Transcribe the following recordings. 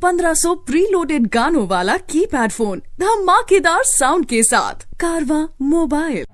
1500 preloaded गानों वाला keypad phone धमाकेदार साउंड के साथ कारवां मोबाइल।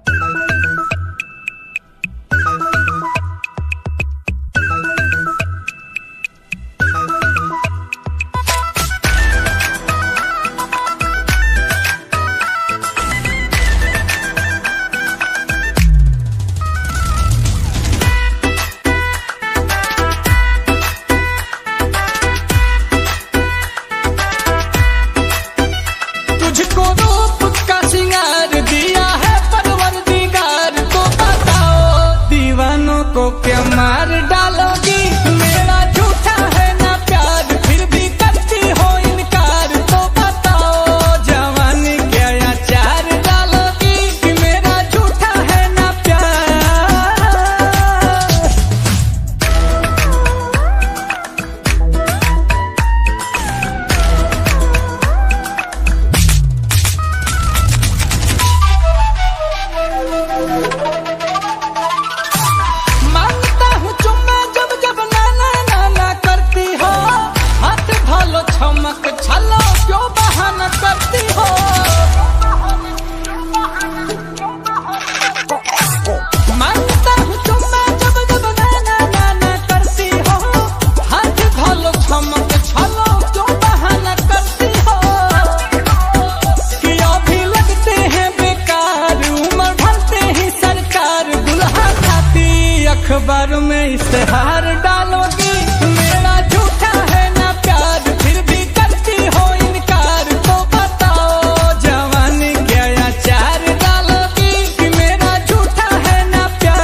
तुझको रूप का सिंगार दिया है परवरदिगार, तो बताओ दीवानों को क्या मार डालोगी। मेरा झूठा है ना प्यार फिर भी करती हो इनकार, तो बताओ जवानी क्या अचार डालोगी। कि मेरा झूठा है ना प्यार। मांगता हूँ चुम्मा जब जब नाना नाना करती हो, हाथ भालो छमक छलो क्यों बहाना करती हो। मांगता हूँ चुम्मा जब जब नाना नाना करती हो, हाथ भालो छमक छलो क्यों बहाना करती हो। कि अभी लगते हैं बेकार उम्र भरते ही सरकार, दुल्हा खाती अखबार में इश्तेहार डालोगी। मेरा झूठा है ना प्यार फिर भी करती हो इनकार, तो बताओ जवानी क्या अचार डालोगी। कि मेरा झूठा है ना प्यार।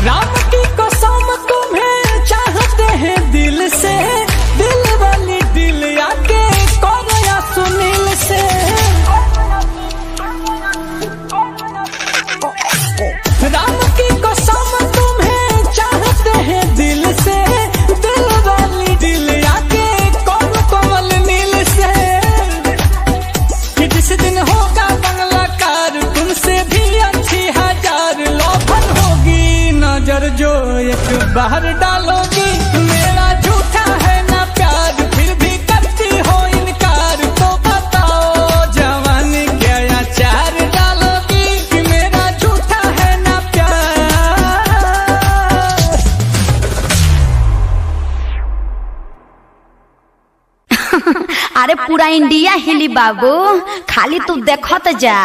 राम की कसम तुम्हें चाहते हैं दिल से, दिल वाली दिल आके कोरिया सुनील से। राम की कसम तुम्हें चाहते हैं दिल से, दिल वाली दिल आके कोमल नील से। कि जिस दिन होगा बंगला कार तुमसे भी अच्छी हजार, लोभन होगी नजर जो एक बाहर डालोगी। मेरा झूठा है ना प्यार फिर भी करती हो इनकार, तो बताओ जवानी क्या अचार डालोगी। कि मेरा झूठा है ना प्यार। अरे पूरा इंडिया हिली बाबू, खाली तू देखत जा।